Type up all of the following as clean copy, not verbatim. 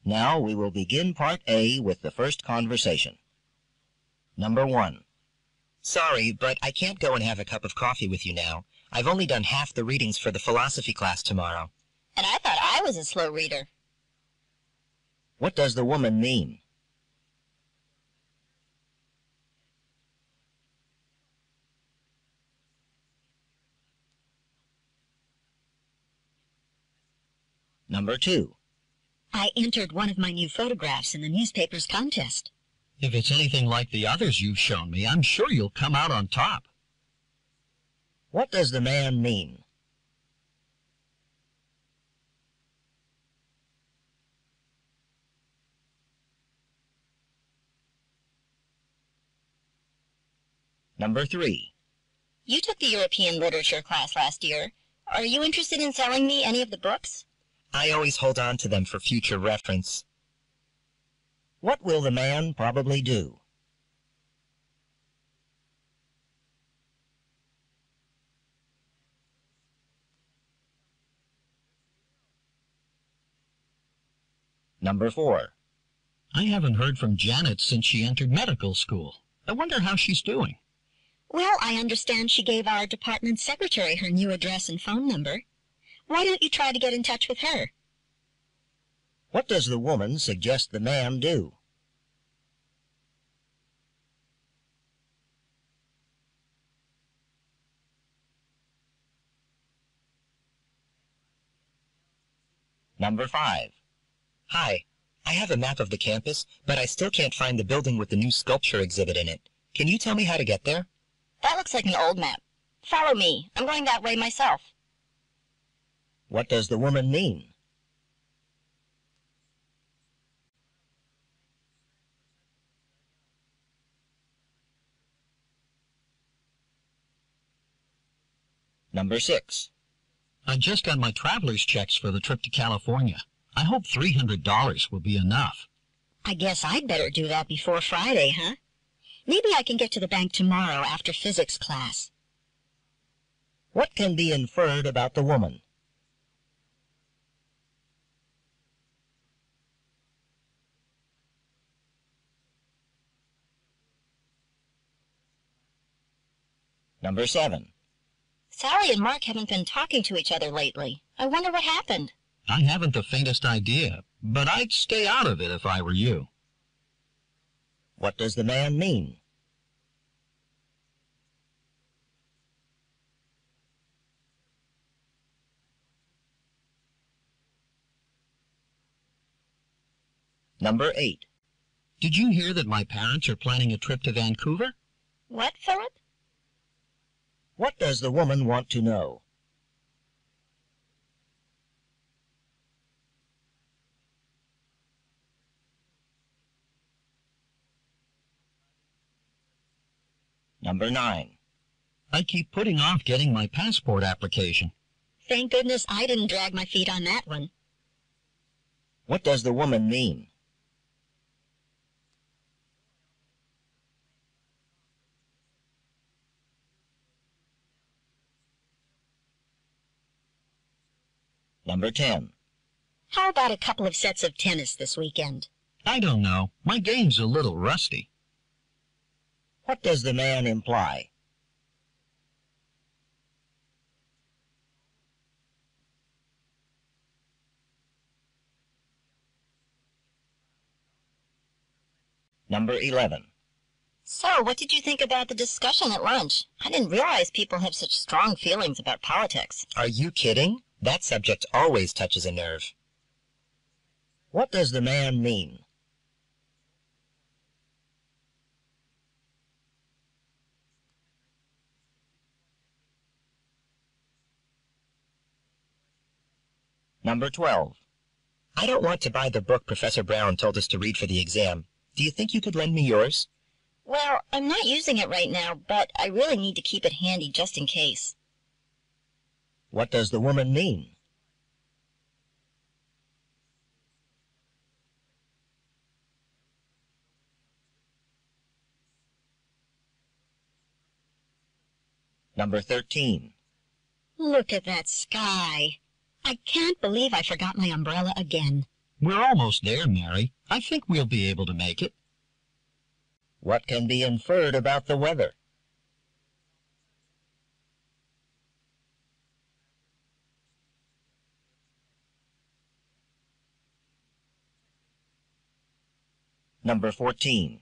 Now we will begin Part A with the first conversation. Number 1. Sorry, but I can't go and have a cup of coffee with you now. I've only done half the readings for the philosophy class tomorrow. And I thought I was a slow reader. What does the woman mean? Number 2. I entered one of my new photographs in the newspaper's contest. If it's anything like the others you've shown me, I'm sure you'll come out on top. What does the man mean? Number 3. You took the European literature class last year. Are you interested in selling me any of the books? I always hold on to them for future reference. What will the man probably do? Number 4. I haven't heard from Janet since she entered medical school. I wonder how she's doing. Well, I understand she gave our department secretary her new address and phone number. Why don't you try to get in touch with her? What does the woman suggest the man do? Number 5. Hi, I have a map of the campus, but I still can't find the building with the new sculpture exhibit in it. Can you tell me how to get there? That looks like an old map. Follow me. I'm going that way myself. What does the woman mean? Number 6. I just got my traveler's checks for the trip to California. I hope $300 will be enough. I guess I'd better do that before Friday, huh? Maybe I can get to the bank tomorrow after physics class. What can be inferred about the woman? Number 7. Sally and Mark haven't been talking to each other lately. I wonder what happened. I haven't the faintest idea, but I'd stay out of it if I were you. What does the man mean? Number 8. Did you hear that my parents are planning a trip to Vancouver? What, Philip? What does the woman want to know? Number 9. I keep putting off getting my passport application. Thank goodness I didn't drag my feet on that one. What does the woman mean? Number 10. How about a couple of sets of tennis this weekend? I don't know. My game's a little rusty. What does the man imply? Number 11. So, what did you think about the discussion at lunch? I didn't realize people have such strong feelings about politics. Are you kidding? That subject always touches a nerve. What does the man mean? Number 12. I don't want to buy the book Professor Brown told us to read for the exam. Do you think you could lend me yours? Well, I'm not using it right now, but I really need to keep it handy just in case. What does the woman mean? Number 13. Look at that sky. I can't believe I forgot my umbrella again. We're almost there, Mary. I think we'll be able to make it. What can be inferred about the weather? Number 14.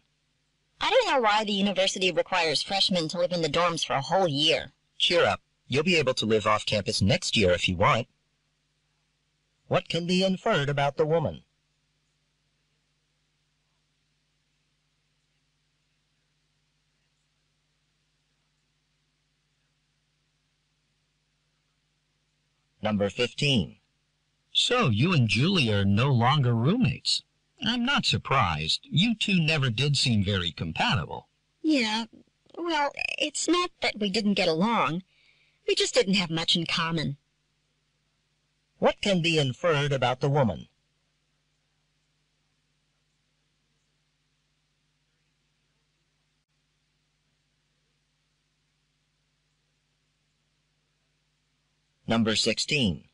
I don't know why the university requires freshmen to live in the dorms for a whole year. Cheer up. You'll be able to live off campus next year if you want. What can be inferred about the woman? Number 15. So you and Julie are no longer roommates. I'm not surprised. You two never did seem very compatible. Yeah, well, it's not that we didn't get along. We just didn't have much in common. What can be inferred about the woman? Number 16.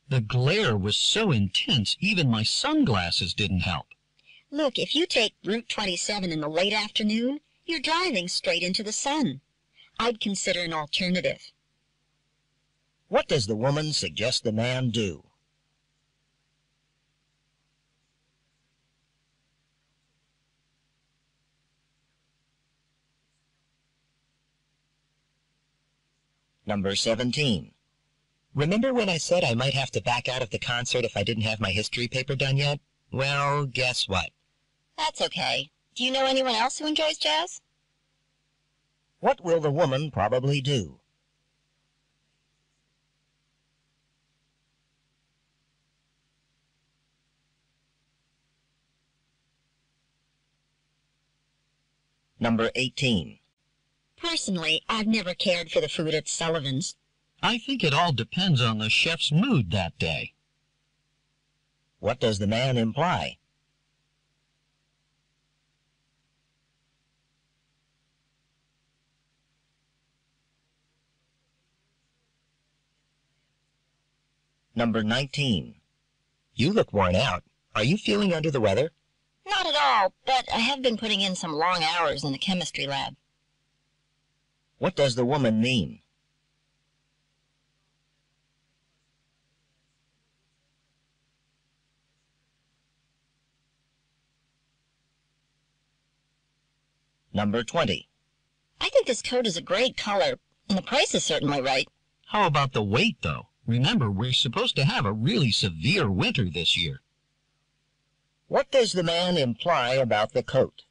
The glare was so intense, even my sunglasses didn't help. Look, if you take Route 27 in the late afternoon, you're driving straight into the sun. I'd consider an alternative. What does the woman suggest the man do? Number 17. Remember when I said I might have to back out of the concert if I didn't have my history paper done yet? Well, guess what? That's okay. Do you know anyone else who enjoys jazz? What will the woman probably do? Number 18. Personally, I've never cared for the food at Sullivan's. I think it all depends on the chef's mood that day. What does the man imply? Number 19. You look worn out. Are you feeling under the weather? Not at all, but I have been putting in some long hours in the chemistry lab. What does the woman mean? Number 20. I think this coat is a great color, and the price is certainly right. How about the weight, though? Remember, we're supposed to have a really severe winter this year. What does the man imply about the coat?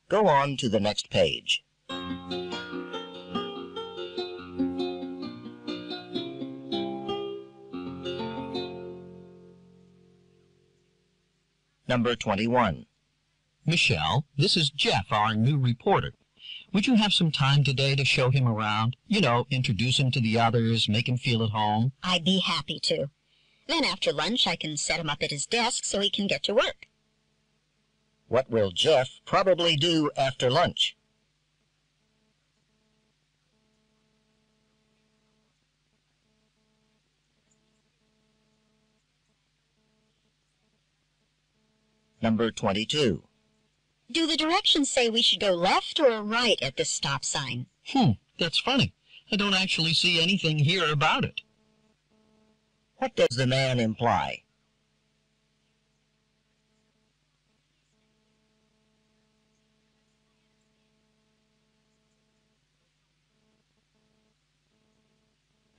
Go on to the next page. Number 21. Michelle, this is Jeff, our new reporter. Would you have some time today to show him around? You know, introduce him to the others, make him feel at home. I'd be happy to. Then after lunch, I can set him up at his desk so he can get to work. What will Jeff probably do after lunch? Number 22. Do the directions say we should go left or right at this stop sign? That's funny. I don't actually see anything here about it. What does the man imply?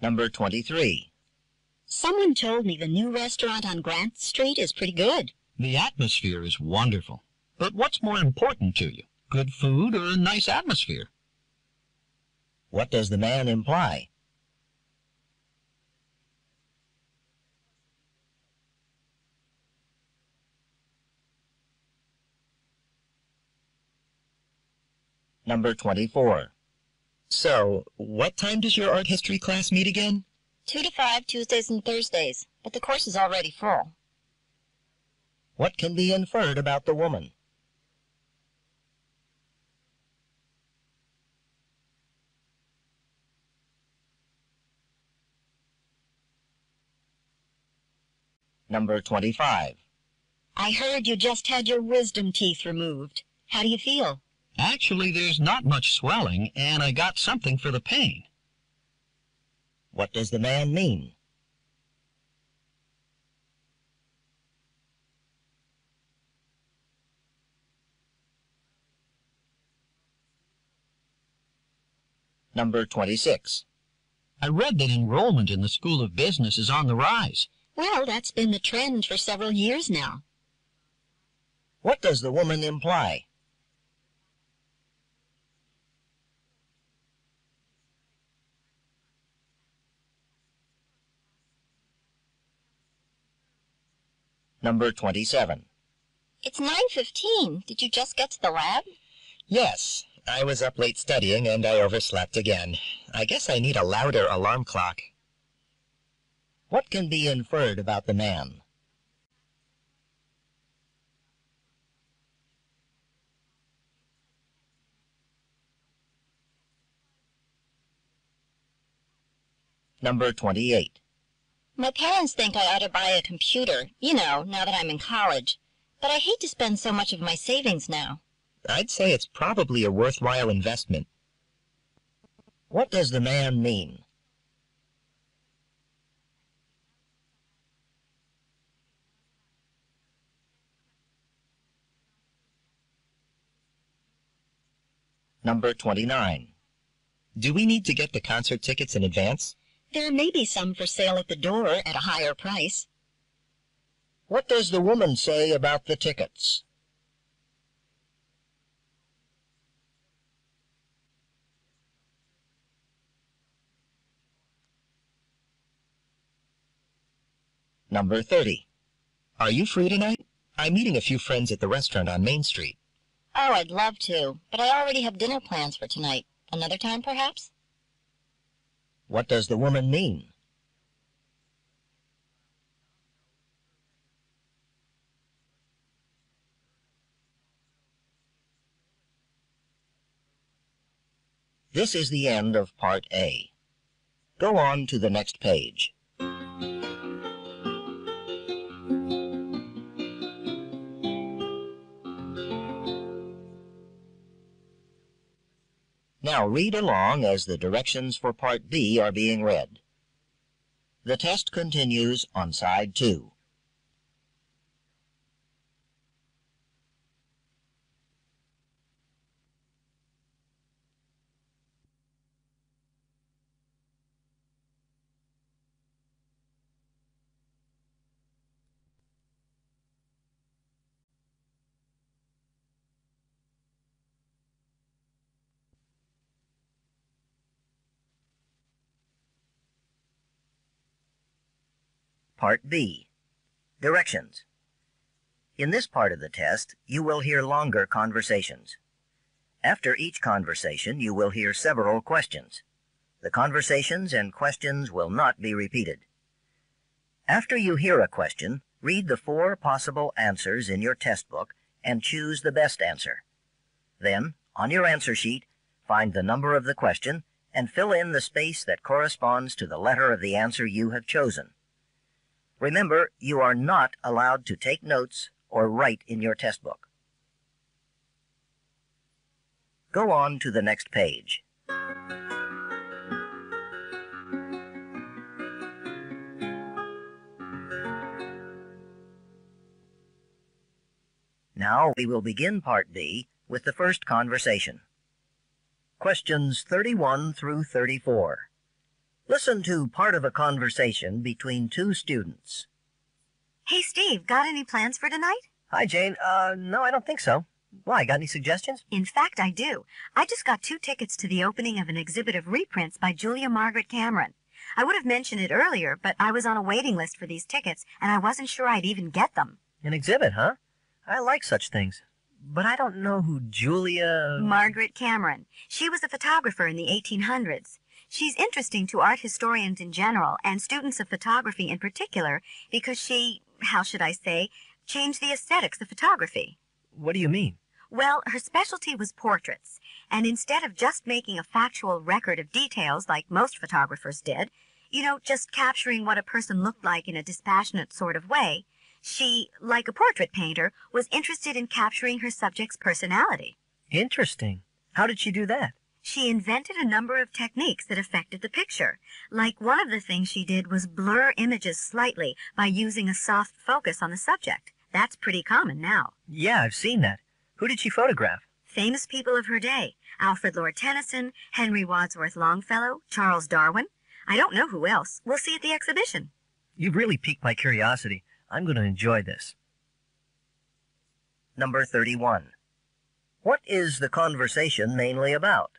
Number 23. Someone told me the new restaurant on Grant Street is pretty good. The atmosphere is wonderful. But what's more important to you? Good food or a nice atmosphere? What does the man imply? Number 24. So, what time does your art history class meet again? 2 to 5 Tuesdays and Thursdays, but the course is already full. What can be inferred about the woman? Number 25. I heard you just had your wisdom teeth removed. How do you feel? Actually, there's not much swelling, and I got something for the pain. What does the man mean? Number 26. I read that enrollment in the School of Business is on the rise. Well, that's been the trend for several years now. What does the woman imply? Number 27. It's 9:15. Did you just get to the lab? Yes, I was up late studying and I overslept again. I guess I need a louder alarm clock. What can be inferred about the man? Number 28. My parents think I ought to buy a computer, you know, now that I'm in college. But I hate to spend so much of my savings now. I'd say it's probably a worthwhile investment. What does the man mean? Number 29. Do we need to get the concert tickets in advance? There may be some for sale at the door at a higher price. What does the woman say about the tickets? Number 30. Are you free tonight? I'm meeting a few friends at the restaurant on Main Street. Oh, I'd love to, but I already have dinner plans for tonight. Another time, perhaps? What does the woman mean? This is the end of Part A. Go on to the next page. Now read along as the directions for Part B are being read. The test continues on side 2. Part B. Directions. In this part of the test, you will hear longer conversations. After each conversation, you will hear several questions. The conversations and questions will not be repeated. After you hear a question, read the 4 possible answers in your test book and choose the best answer. Then, on your answer sheet, find the number of the question and fill in the space that corresponds to the letter of the answer you have chosen. Remember, you are not allowed to take notes or write in your test book. Go on to the next page. Now we will begin Part B with the first conversation. Questions 31 through 34. Listen to part of a conversation between 2 students. Hey, Steve, got any plans for tonight? Hi, Jane. No, I don't think so. Why, got any suggestions? In fact, I do. I just got 2 tickets to the opening of an exhibit of reprints by Julia Margaret Cameron. I would have mentioned it earlier, but I was on a waiting list for these tickets, and I wasn't sure I'd even get them. An exhibit, huh? I like such things. But I don't know who Julia... Margaret Cameron. She was a photographer in the 1800s. She's interesting to art historians in general and students of photography in particular because she, how should I say, changed the aesthetics of photography. What do you mean? Well, her specialty was portraits, and instead of just making a factual record of details like most photographers did, You know, just capturing what a person looked like in a dispassionate sort of way. She, like a portrait painter, was interested in capturing her subject's personality. Interesting. How did she do that? She invented a number of techniques that affected the picture. Like one of the things she did was blur images slightly by using a soft focus on the subject. That's pretty common now. Yeah, I've seen that. Who did she photograph? Famous people of her day. Alfred Lord Tennyson, Henry Wadsworth Longfellow, Charles Darwin. I don't know who else. We'll see at the exhibition. You've really piqued my curiosity. I'm going to enjoy this. Number 31. What is the conversation mainly about?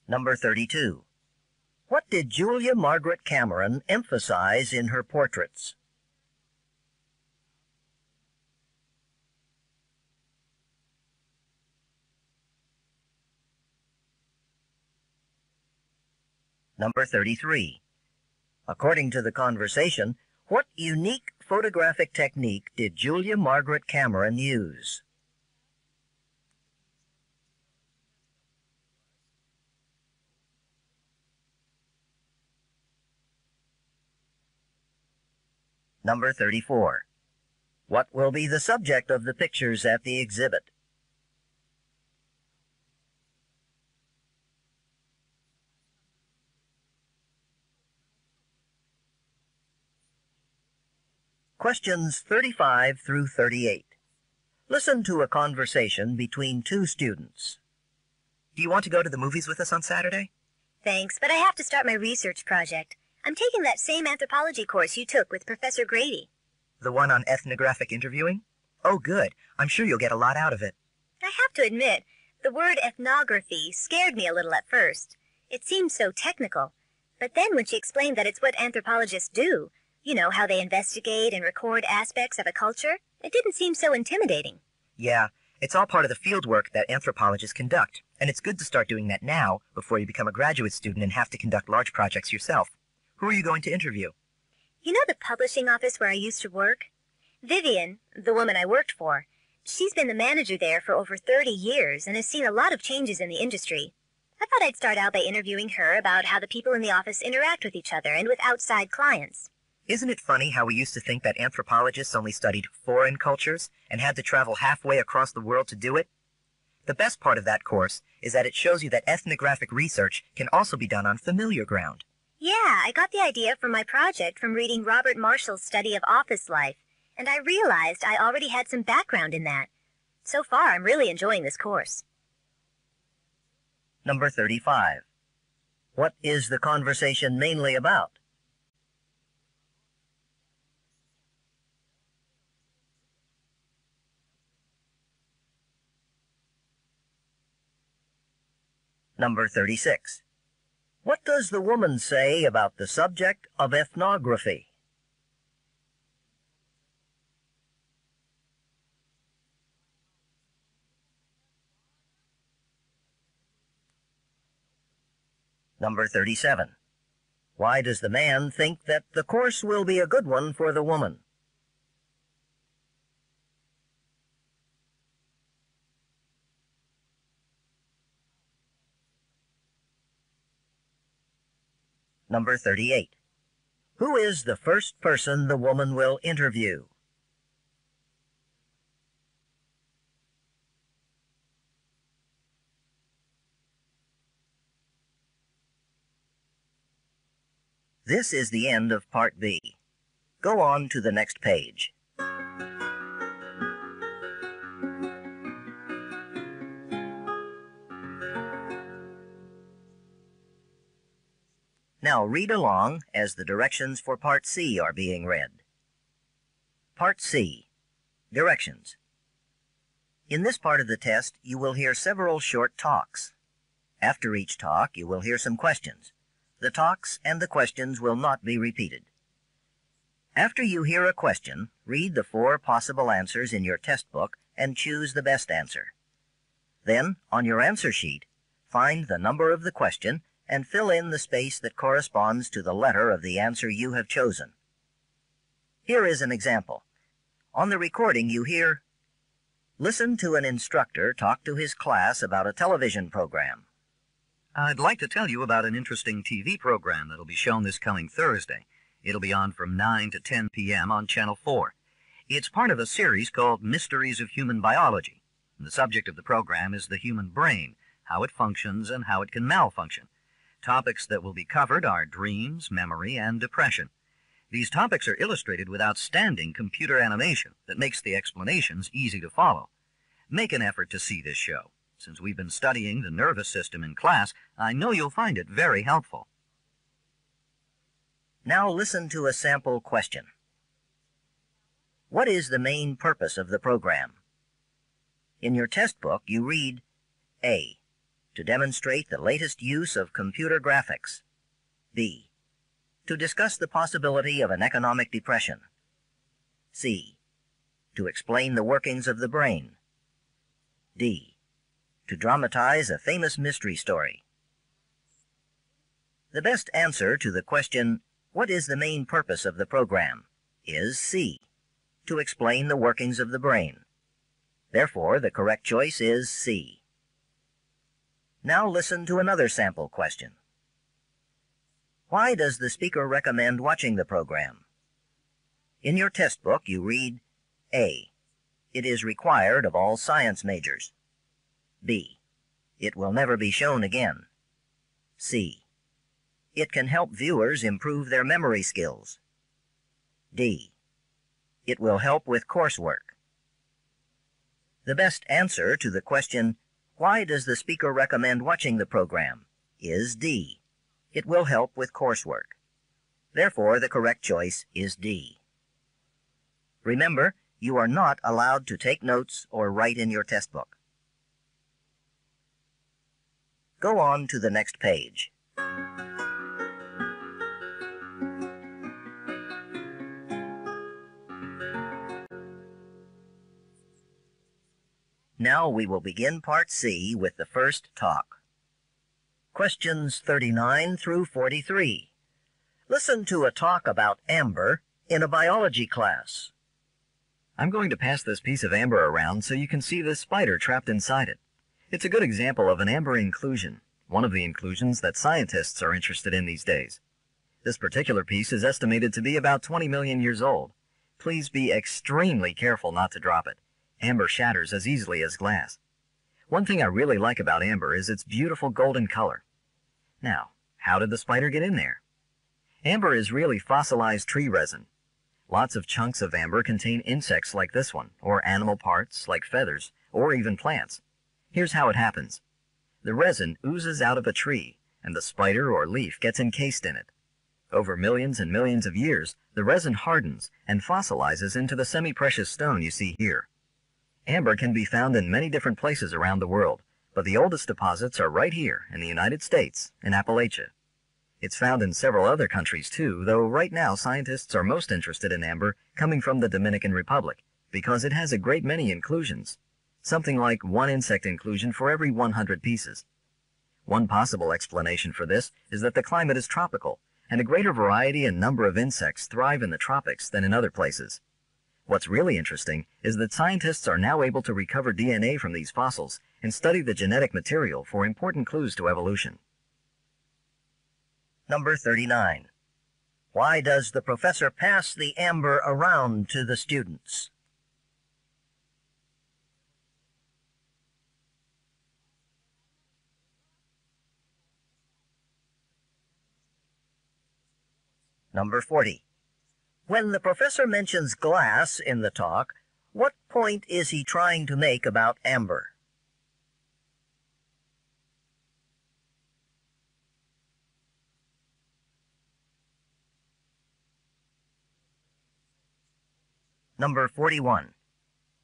Number 32. What did Julia Margaret Cameron emphasize in her portraits? Number 33. According to the conversation, what unique photographic technique did Julia Margaret Cameron use? Number 34. What will be the subject of the pictures at the exhibit? Questions 35 through 38. Listen to a conversation between two students. Do you want to go to the movies with us on Saturday? Thanks, but I have to start my research project. I'm taking that same anthropology course you took with Professor Grady. The one on ethnographic interviewing? Oh, good. I'm sure you'll get a lot out of it. I have to admit, the word ethnography scared me a little at first. It seemed so technical. But then when she explained that it's what anthropologists do, you know, how they investigate and record aspects of a culture, it didn't seem so intimidating. Yeah, it's all part of the field work that anthropologists conduct, and it's good to start doing that now before you become a graduate student and have to conduct large projects yourself. Who are you going to interview? You know the publishing office where I used to work? Vivian, the woman I worked for, she's been the manager there for over 30 years and has seen a lot of changes in the industry. I thought I'd start out by interviewing her about how the people in the office interact with each other and with outside clients. Isn't it funny how we used to think that anthropologists only studied foreign cultures and had to travel halfway across the world to do it? The best part of that course is that it shows you that ethnographic research can also be done on familiar ground. Yeah, I got the idea for my project from reading Robert Marshall's study of office life, and I realized I already had some background in that. So far, I'm really enjoying this course. Number 35. What is the conversation mainly about? Number 36. What does the woman say about the subject of ethnography? Number 37. Why does the man think that the course will be a good one for the woman? Number 38. Who is the first person the woman will interview? This is the end of Part B. Go on to the next page. Now read along as the directions for Part C are being read. Part C. Directions. In this part of the test, you will hear several short talks. After each talk, you will hear some questions. The talks and the questions will not be repeated. After you hear a question, read the 4 possible answers in your test book and choose the best answer. Then, on your answer sheet, find the number of the question and fill in the space that corresponds to the letter of the answer you have chosen. Here is an example. On the recording you hear, listen to an instructor talk to his class about a television program. I'd like to tell you about an interesting TV program that'll be shown this coming Thursday. It'll be on from 9 to 10 p.m. on Channel 4. It's part of a series called Mysteries of Human Biology. The subject of the program is the human brain, how it functions and how it can malfunction. Topics that will be covered are dreams, memory, and depression. These topics are illustrated with outstanding computer animation that makes the explanations easy to follow. Make an effort to see this show. Since we've been studying the nervous system in class, I know you'll find it very helpful. Now listen to a sample question. What is the main purpose of the program? In your test book, you read, A, to demonstrate the latest use of computer graphics. B, to discuss the possibility of an economic depression. C, to explain the workings of the brain. D, to dramatize a famous mystery story. The best answer to the question, what is the main purpose of the program, is C, to explain the workings of the brain. Therefore, the correct choice is C. Now listen to another sample question. Why does the speaker recommend watching the program? In your test book, you read, A, it is required of all science majors. B, it will never be shown again. C, it can help viewers improve their memory skills. D, it will help with coursework. The best answer to the question, why does the speaker recommend watching the program, is D, it will help with coursework. Therefore, the correct choice is D. Remember, you are not allowed to take notes or write in your test book. Go on to the next page. Now we will begin Part C with the first talk. Questions 39 through 43. Listen to a talk about amber in a biology class. I'm going to pass this piece of amber around so you can see this spider trapped inside it. It's a good example of an amber inclusion, one of the inclusions that scientists are interested in these days. This particular piece is estimated to be about 20 million years old. Please be extremely careful not to drop it. Amber shatters as easily as glass. One thing I really like about amber is its beautiful golden color. Now, how did the spider get in there? Amber is really fossilized tree resin. Lots of chunks of amber contain insects like this one, or animal parts like feathers, or even plants. Here's how it happens. The resin oozes out of a tree, and the spider or leaf gets encased in it. Over millions and millions of years, the resin hardens and fossilizes into the semi-precious stone you see here. Amber can be found in many different places around the world, but the oldest deposits are right here in the United States, in Appalachia. It's found in several other countries too, though right now scientists are most interested in amber coming from the Dominican Republic, because it has a great many inclusions. Something like 1 insect inclusion for every 100 pieces. One possible explanation for this is that the climate is tropical, and a greater variety and number of insects thrive in the tropics than in other places. What's really interesting is that scientists are now able to recover DNA from these fossils and study the genetic material for important clues to evolution. Number 39. Why does the professor pass the amber around to the students? Number 40. When the professor mentions glass in the talk, what point is he trying to make about amber? Number 41.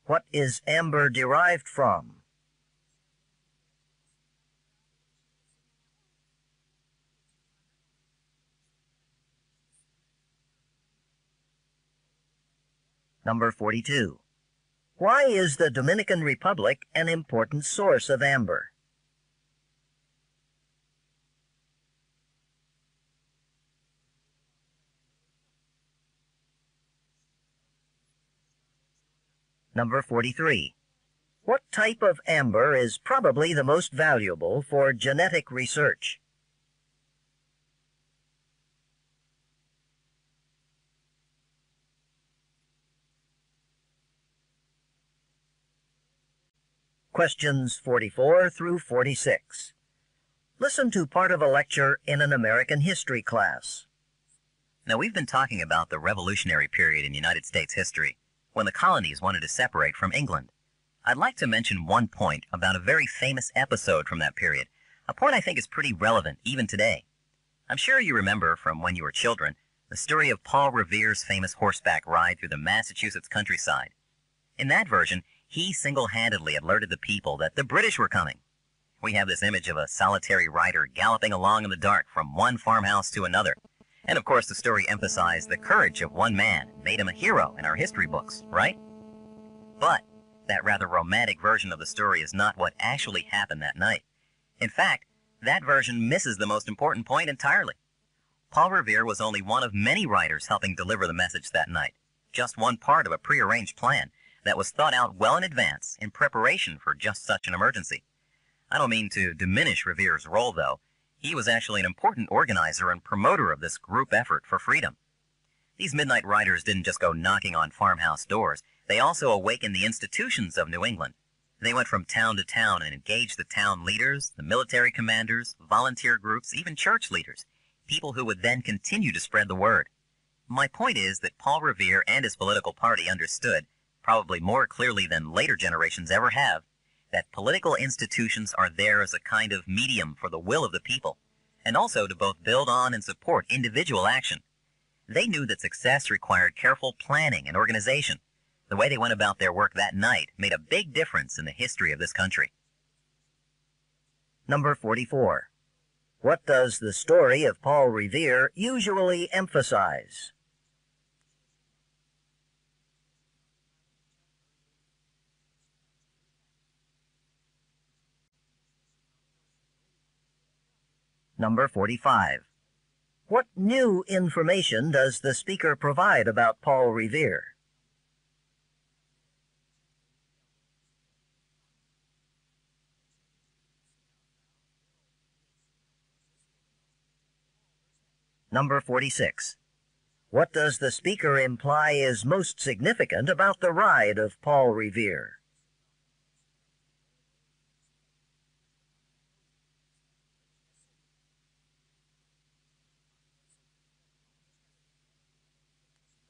What is amber derived from? Number 42. Why is the Dominican Republic an important source of amber? Number 43. What type of amber is probably the most valuable for genetic research? Questions 44 through 46. Listen to part of a lecture in an American history class. Now, we've been talking about the Revolutionary period in United States history, when the colonies wanted to separate from England. I'd like to mention one point about a very famous episode from that period, a point I think is pretty relevant even today. I'm sure you remember from when you were children the story of Paul Revere's famous horseback ride through the Massachusetts countryside. In that version, he single-handedly alerted the people that the British were coming. We have this image of a solitary rider galloping along in the dark from one farmhouse to another. And of course, the story emphasized the courage of one man and made him a hero in our history books, right? But that rather romantic version of the story is not what actually happened that night. In fact, that version misses the most important point entirely. Paul Revere was only one of many riders helping deliver the message that night, just one part of a prearranged plan that was thought out well in advance in preparation for just such an emergency. I don't mean to diminish Revere's role, though. He was actually an important organizer and promoter of this group effort for freedom. These midnight riders didn't just go knocking on farmhouse doors. They also awakened the institutions of New England. They went from town to town and engaged the town leaders, the military commanders, volunteer groups, even church leaders, people who would then continue to spread the word. My point is that Paul Revere and his political party understood, probably more clearly than later generations ever have, that political institutions are there as a kind of medium for the will of the people, and also to both build on and support individual action. They knew that success required careful planning and organization. The way they went about their work that night made a big difference in the history of this country. Number 44. What does the story of Paul Revere usually emphasize? Number 45. What new information does the speaker provide about Paul Revere? Number 46. What does the speaker imply is most significant about the ride of Paul Revere?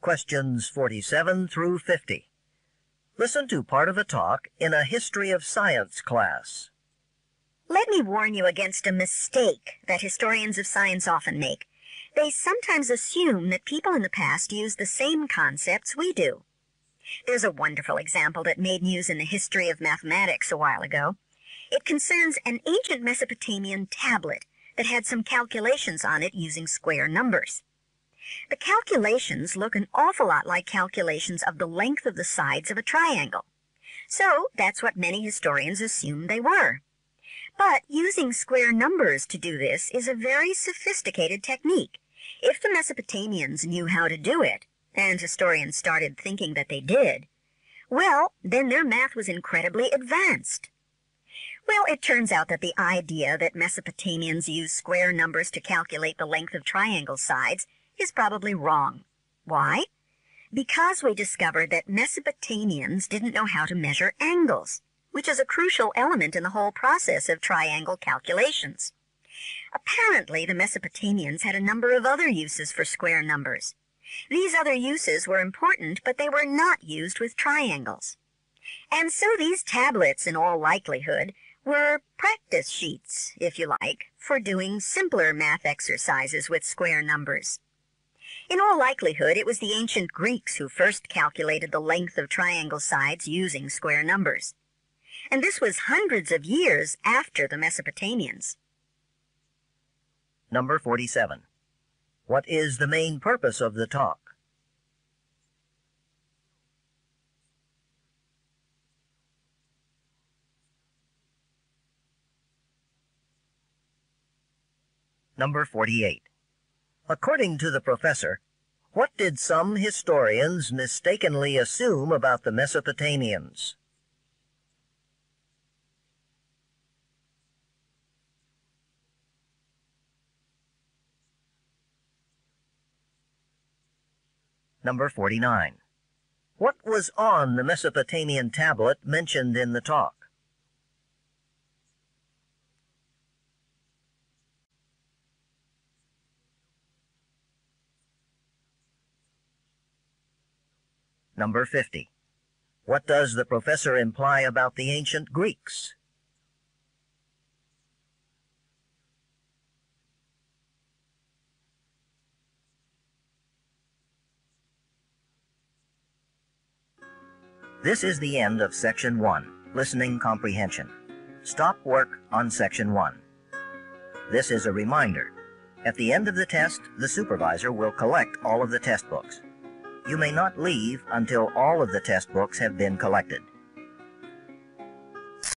Questions 47 through 50. Listen to part of a talk in a history of science class. Let me warn you against a mistake that historians of science often make. They sometimes assume that people in the past used the same concepts we do. There's a wonderful example that made news in the history of mathematics a while ago. It concerns an ancient Mesopotamian tablet that had some calculations on it using square numbers. The calculations look an awful lot like calculations of the length of the sides of a triangle. So that's what many historians assume they were. But using square numbers to do this is a very sophisticated technique. If the Mesopotamians knew how to do it, and historians started thinking that they did, well, then their math was incredibly advanced. Well, it turns out that the idea that Mesopotamians used square numbers to calculate the length of triangle sides is probably wrong. Why? Because we discovered that Mesopotamians didn't know how to measure angles, which is a crucial element in the whole process of triangle calculations. Apparently, the Mesopotamians had a number of other uses for square numbers. These other uses were important, but they were not used with triangles. And so these tablets, in all likelihood, were practice sheets, if you like, for doing simpler math exercises with square numbers. In all likelihood, it was the ancient Greeks who first calculated the length of triangle sides using square numbers. And this was hundreds of years after the Mesopotamians. Number 47. What is the main purpose of the talk? Number 48. According to the professor, What did some historians mistakenly assume about the Mesopotamians? Number 49. What was on the Mesopotamian tablet mentioned in the talk? Number 50. What does the professor imply about the ancient Greeks? This is the end of Section 1, Listening Comprehension. Stop work on Section 1. This is a reminder. At the end of the test, the supervisor will collect all of the test books. You may not leave until all of the test books have been collected.